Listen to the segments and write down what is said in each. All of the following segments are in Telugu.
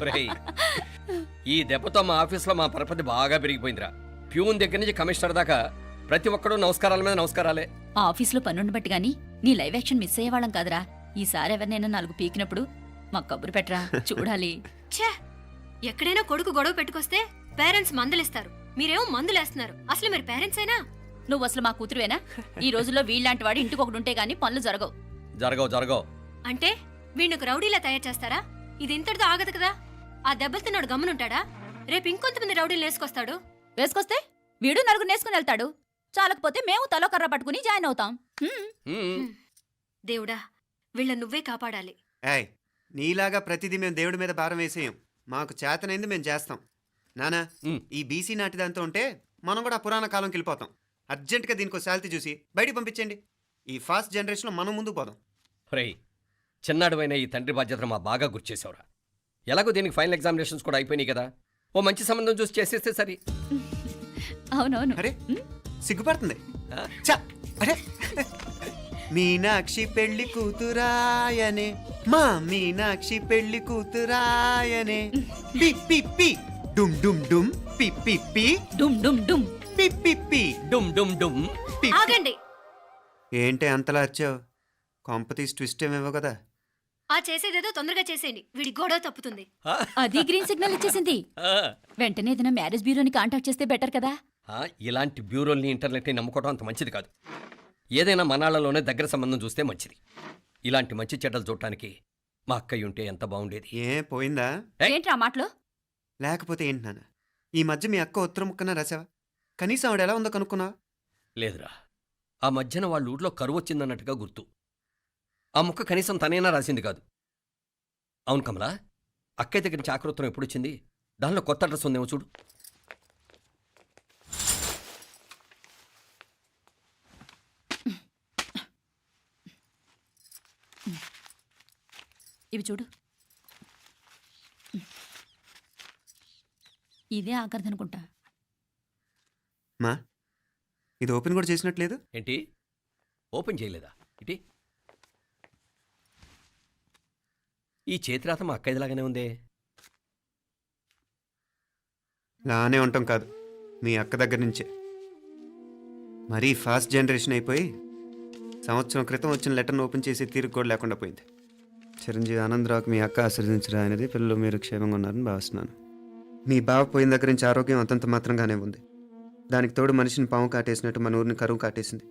ఒరేయ్, ఈ దెబ్బతో మా ఆఫీస్లో మా పరపతి బాగా పెరిగిపోయిందిరా. ప్యూన్ దగ్గర నుంచి కమిషనర్ దాకా ప్రతి ఒక్కడు నమస్కారాల మీద నమస్కారాలే. ఆ ఆఫీస్లో పనుండి బట్టి గాని నీ లైవ్ యాక్షన్ మిస్ అయ్యేవాళ్ళం కాదురా. ఈసారి ఎవరినైనా 4 పీకినప్పుడు మాకు కబురు పెట్టరా, చూడాలి. ఛే, ఎక్కడైనా కొడుకు గొడవ పెట్టుకొస్తే పేరెంట్స్ మందులేస్తారు, మీరేమో మందులేస్తున్నారు. అసలు మీరు పేరెంట్స్ అయినా? నువ్వు అసలు మా కూతురువేనా? ఈ రోజుల్లో వీళ్ళలాంటి వాడు ఇంటికి ఒకటి ఉంటే గానీ పనులు జరగవు. జరగవు అంటే వీణ్ణకు రౌడీలా తయారు చేస్తారా? ఇది ఇంతటితో ఆగదు కదా. ఆ దెబ్బలుతున్నాడు గమనుంటాడా? రేపు ఇంకొంతమంది రౌడీలు వేసుకొస్తాడు. వేసుకొస్తే వీడు 4 నేసుకుని వెళ్తాడు. చాలకపోతే మేము తలో కర్ర పట్టుకుని జాయిన్ అవుతాం. దేవుడా, వీళ్ళ నువ్వే కాపాడాలి. ఏయ్, నీలాగా ప్రతిదీ మేము దేవుడి మీద భారం వేసేయం. మాకు చేతనైంది మేము చేస్తాం. నానా, ఈ బీసీ నాటి దాంతో ఉంటే మనం కూడా పురాణ కాలంకి వెళ్ళిపోతాం. అర్జెంటుగా దీనికి శాలిటీ చూసి బయటికి పంపించండి. ఈ ఫాస్ట్ జనరేషన్లో మనం ముందుకు పోదాం. ఒరేయ్, చిన్నాడువైన ఈ తండ్రి బాధ్యతను మా బాగా గుర్చేసావురా. ఎలాగో దీనికి ఫైనల్ ఎగ్జామినేషన్స్ కూడా అయిపోయినాయి కదా, ఓ మంచి సంబంధం చూసి చేసేస్తే సరి. అవునవును. అరే సిగ్గుపడుతుంది. అరే మీనాక్షి పెళ్లి కూతురాయనే, మా మీనాక్షి పెళ్లి కూతురాయనే. పి పి పి డుమ్ డుమ్ డుమ్ పి పి పి డుమ్ డుమ్ డుమ్ పి పి పి డుమ్ డుమ్ డుమ్. ఆగండి. ఏంటి అంతలా వచ్చావు? కాంపతీస్ ట్విస్ట్ ఏమేవో కదా. ఆ చేసేదేదో తొందరగా చేసేయండి, వీడి గొడవ తప్పుతుంది. అది గ్రీన్ సిగ్నల్ ఇచ్చేసింది. వెంటనే ఏదైనా మ్యారేజ్ బ్యూరోని కాంటాక్ట్ చేస్తే బెటర్ కదా. ఇలాంటి బ్యూరోల్ని ఇంటర్నెట్ని నమ్ముకోవడం అంత మంచిది కాదు. ఏదైనా మనాళ్ళలోనే దగ్గర సంబంధం చూస్తే మంచిది. ఇలాంటి మంచి చెడ్డలు చూడటానికి మా అక్కయ్య ఉంటే ఎంత బాగుండేది. ఏ పోయిందా? ఏంట్రా మాటలు? లేకపోతే ఏంటి నాన్న, ఈ మధ్య మీ అక్క ఉత్తరం ముక్కన రాసావా? కనీసం ఆవిడ ఎలా ఉందో కనుక్కున్నావా? లేదురా, ఆ మధ్యన వాళ్ళ ఊర్లో కరువు వచ్చిందన్నట్టుగా గుర్తు. ఆ ముక్క కనీసం తనైనా రాసింది కాదు. అవును కమలా, అక్కయ్య దగ్గర నుంచి ఆకృతం ఎప్పుడొచ్చింది? దానిలో కొత్త అడ్రస్ ఉందేమో చూడు. ఇవి చూడు. ఇదే ఆఖరిదనుకుంటా. మా ఇది ఓపెన్ కూడా చేసినట్లేదు. ఏంటి ఓపెన్ చేయలేదా? ఇటీ ఈ చేతిరాత మా అక్కయ్యలాగానే ఉందే. లానే ఉంటాం కాదు, మీ అక్క దగ్గర నుంచే. మరీ ఫాస్ట్ జనరేషన్ అయిపోయి సంవత్సరం క్రితం వచ్చిన లెటర్ను ఓపెన్ చేసి తీరుకు కూడా లేకుండా పోయింది. చిరంజీవి ఆనందరావుకి మీ అక్క ఆశీర్వదించరా అనేది, పిల్లలు మీరు క్షేమంగా ఉన్నారని భావిస్తున్నాను. మీ బావ పోయిన దగ్గర నుంచి ఆరోగ్యం అంతంత మాత్రంగానే ఉంది. దానికి తోడు మనిషిని పాము కాటేసినట్టు మన ఊరిని కరువు కాటేసింది.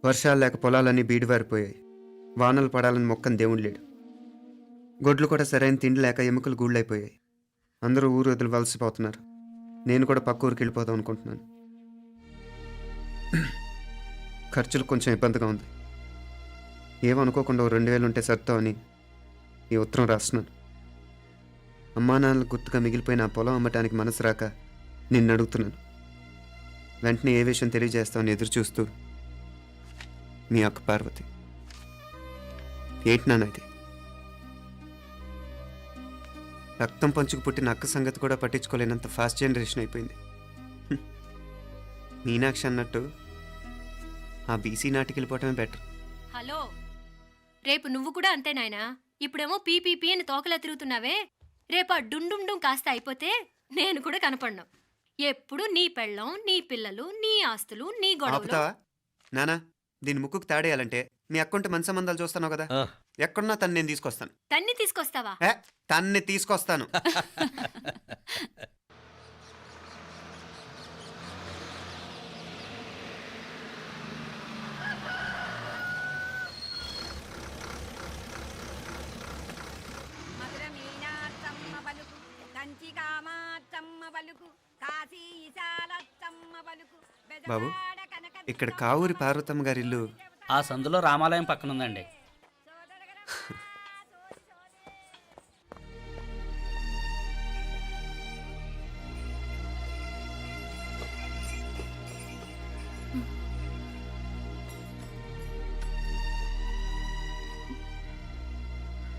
వర్షాలు లేక పొలాలన్నీ బీడివారిపోయాయి. వానలు పడాలని మొక్కని దేవుడు లేడు. గొడ్లు కూడా సరైన తిండి లేక ఎముకలు గూళ్ళైపోయాయి. అందరూ ఊరు వదిలి వలసిపోతున్నారు. నేను కూడా పక్క ఊరికి వెళ్ళిపోదాం అనుకుంటున్నాను. ఖర్చులు కొంచెం ఇబ్బందిగా ఉంది. ఏమనుకోకుండా 2000 ఉంటే సర్తామని ఈ ఉత్తరం రాస్తున్నాను. అమ్మా నాన్నలు గుర్తుగా మిగిలిపోయిన ఆ పొలం అమ్మటానికి మనసు రాక నిన్ను అడుగుతున్నాను. వెంటనే ఏ విషయం తెలియజేస్తామని ఎదురు చూస్తూ మీ అక్క పార్వతి. ఏంటి నాన్న ఇది? రక్తం పంచుకు పుట్టిన అక్క సంగతి కూడా పట్టించుకోలేనంత ఫాస్ట్ జనరేషన్ అయిపోయింది. మీనాక్షి అన్నట్టు ఆ బీసీ నాటికి వెళ్ళిపోవటమే బెటర్. హలో, రేపు నువ్వు కూడా అంతే నాయనా. ఇప్పుడేమో పీపీపీ అని తోకలా తిరుగుతున్నావే, రేపు ఆ డుండుండుం కాస్త అయిపోతే నేను కూడా కనపడ్ను. ఎప్పుడు నీ పెళ్ళం, నీ పిల్లలు, నీ ఆస్తులు, నీ గొడవలు. ఆపుతావా నానా? దీని ముక్కుకు తాడేయాలంటే మీ అక్కంటే మంచి సంబంధాలు చూస్తాను కదా. ఎక్కడున్నా తను నేను తీసుకొస్తాను. తన్ని తీసుకొస్తావా? తన్ని తీసుకొస్తాను. బాబు, ఇక్కడ కావూరి పార్వతమ్మ గారి ఇల్లు ఆ సందులో రామాలయం పక్కనుందండి.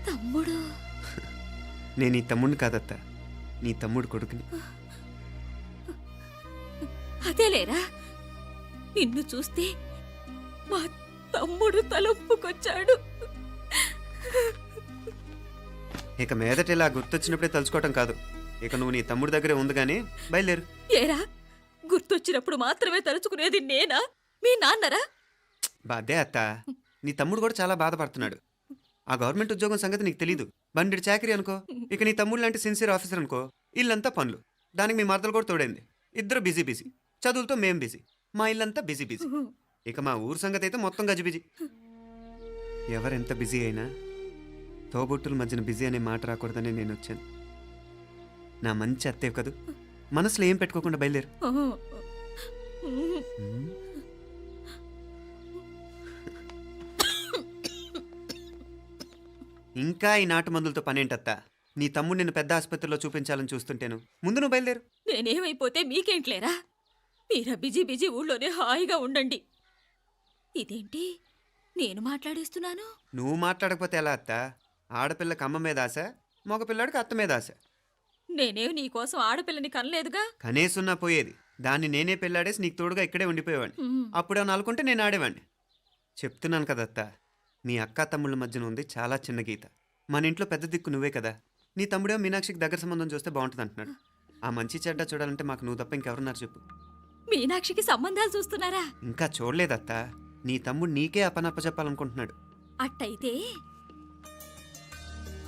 తమ్ముడు? నేను ఈ తమ్ముడిని కాదత్తా, నీ తమ్ముడు కొడుకుని. అదేలేరా, నిన్ను చూస్తే మా తమ్ముడు తలొప్పుకొచ్చాడు. ఇక మీదట ఇలా గుర్తొచ్చినప్పుడే తలుచుకోవటం కాదు. ఇక నువ్వు నీ తమ్ముడి దగ్గరే ఉంది కానీ బయలుదేరు. ఏరా గుర్తొచ్చినప్పుడు మాత్రమే తలుచుకునేది నేనా మీ నాన్నరా? బాధే అత్త, నీ తమ్ముడు కూడా చాలా బాధపడుతున్నాడు. ఆ గవర్నమెంట్ ఉద్యోగం సంగతి నీకు తెలీదు. బండి చాకరీ అనుకో. ఇక నీ తమ్ముడు లాంటి సిన్సియర్ ఆఫీసర్ అనుకో. ఇల్లంతా పనులు. దానికి మీ మరదలు కూడా తోడైంది. ఇద్దరు బిజీ బిజీ. చదువులతో మేం బిజీ. మా ఇల్లంతా బిజీ బిజీ. ఇక మా ఊరు సంగతి అయితే మొత్తం గజిబిజీ. ఎవరెంత బిజీ అయినా తోబుట్టుల మధ్యన బిజీ అనే మాట రాకూడదని నేను వచ్చాను. నా మంచి అత్తేవి కదూ. మనసులో ఏం పెట్టుకోకుండా బయలుదేరు. ఇంకా ఈ నాటు మందులతో పనేంటత్తా? నీ తమ్ముడు నిన్ను పెద్ద ఆసుపత్రిలో చూపించాలని చూస్తుంటేను. ముందు నువ్వు బయలుదేరు. నేనేమైపోతే మీకేంట్లేరా? మీరా బిజీ బిజీ ఊళ్ళోనే హాయిగా ఉండండి. ఇదేంటి నేను మాట్లాడేస్తున్నాను? నువ్వు మాట్లాడకపోతే ఎలా అత్తా? ఆడపిల్లకి అమ్మ మీద ఆశ, మగపిల్లాడికి అత్త మీద ఆశ. నేనేం నీకోసం ఆడపిల్లని కనలేదుగా. కనేసున్నా పోయేది. దాన్ని నేనే పెళ్ళాడేసి నీకు తోడుగా ఇక్కడే ఉండిపోయేవాడిని. అప్పుడు అనుకుంటే నేను ఆడేవాడిని. చెప్తున్నాను కదా అత్త, మీ అక్క తమ్ముళ్ళ మధ్యన ఉంది చాలా చిన్న గీత. మన ఇంట్లో పెద్ద దిక్కు నువ్వే కదా. నీ తమ్ముడే మీనాక్షికి దగ్గర సంబంధం చూస్తే బాగుంటుంది అంటున్నాడు. ఆ మంచి చెడ్డ చూడాలంటే మాకు నువ్వు తప్ప ఇంకెవరున్నారు చెప్పు? మీనాక్షికి సంబంధాలు చూస్తున్నారా? ఇంకా చూడలేదత్తా. నీ తమ్ముడు నీకే అపనప్ప చెప్పాలనుకుంటున్నాడు. అట్టయితే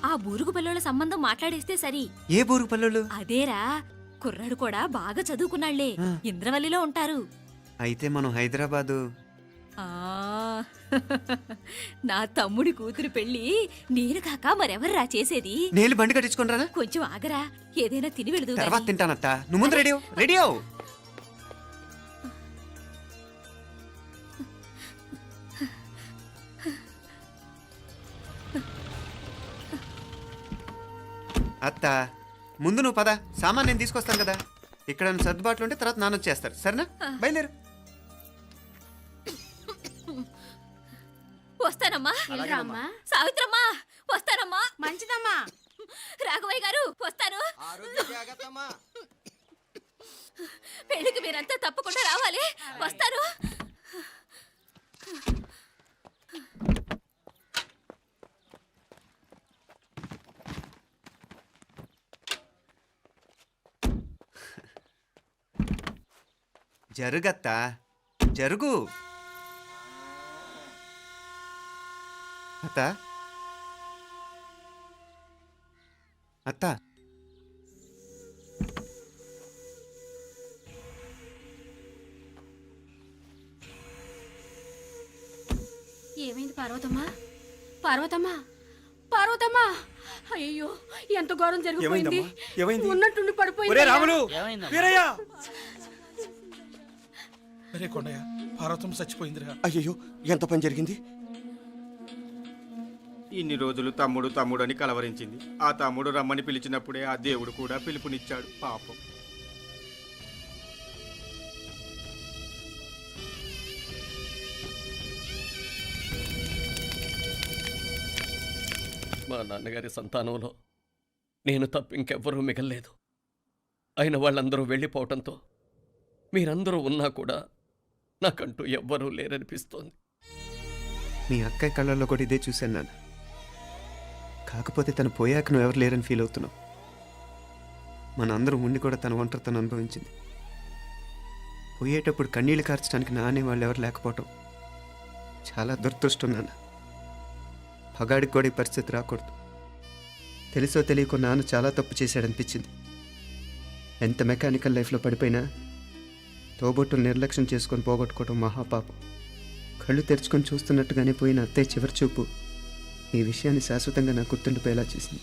ఆ బూరుగు పిల్లల సంబంధం మాట్లాడేస్తే సరి. ఏ బూరుగు పల్లెలు? అదేరా, కుర్రాడు కూడా బాగా చదువుకున్నాళ్లే. ఇంద్రవల్లిలో ఉంటారు. అయితే మనం హైదరాబాదు. ఆ నా తమ్ముడి కూతురు పెళ్లి నేను కాక మరెవర్రా చేసేది? నేను బండి కట్టించుకుంటారా? కొంచెం ఆగరా, ఏదైనా తిని వెళదు. తర్వాత తింటానత్తా. నువ్వు ముందు రెడీ రెడీ అవు. అత్త ముందు నువ్వు పద. సామాన్ నేను తీసుకొస్తాను కదా. ఇక్కడ సర్దుబాట్లు ఉంటే తర్వాత నాన్న వచ్చేస్తారు. సరేనా? బయలుదేరు. వస్తానమ్మా. వెళ్ళరామ్మా. సావిత్రమ్మా వస్తానమ్మా. మంచిదమ్మా. రాఘవయ్య గారు వస్తాను. పెళ్లికి మీరంతా తప్పకుండా రావాలి. వస్తారు. జరుగత్తా, జరుగు. అత్త అత్త ఏమైంది పార్వతమ్మా? పార్వతమ్మా, పార్వతమ్మా! అయ్యో, ఎంత ఘోరం జరిగిపోయింది. ఏమైంది? ఉన్నట్టుండి ఒరే పడిపోయింది. రాములు, ఏమైందమ్మా? వీరయ్య! అరే కొండయ్య, పార్వతం చచ్చిపోయిందిరా. అయ్యో ఎంత పని జరిగింది? ఇన్ని రోజులు తమ్ముడు తమ్ముడు అని కలవరించింది. ఆ తమ్ముడు రమ్మని పిలిచినప్పుడే ఆ దేవుడు కూడా పిలుపునిచ్చాడు. పాపం. మా నాన్నగారి సంతానంలో నేను తప్ప ఇంకెవ్వరూ మిగల్లేదు. అయిన వాళ్ళందరూ వెళ్ళిపోవటంతో మీరందరూ ఉన్నా కూడా నాకంటూ ఎవ్వరూ లేరనిపిస్తోంది. మీ అక్కయ్య కళ్ళల్లో కూడా ఇదే చూశాను నాన్న. కాకపోతే తను పోయాక నువ్వు ఎవరు లేరని ఫీల్ అవుతున్నావు. మన అందరం ఉండి కూడా తన ఒంటరితను అనుభవించింది. పోయేటప్పుడు కన్నీళ్ళు కార్చడానికి నానే వాళ్ళు ఎవరు లేకపోవటం చాలా దురదృష్టం నాన్న. పగాడికి కూడా ఈ పరిస్థితి రాకూడదు. తెలుసో తెలియకో నాన్న చాలా తప్పు చేశాడనిపించింది. ఎంత మెకానికల్ లైఫ్లో పడిపోయినా తోబొట్టులు నిర్లక్ష్యం చేసుకొని పోగొట్టుకోవడం మహాపాపం. కళ్ళు తెరుచుకొని చూస్తున్నట్టుగానే పోయిన అత్తయ్య చివరి చూపు ఈ విషయాన్ని శాశ్వతంగా నా గుర్తుండిపోయేలా చేసింది.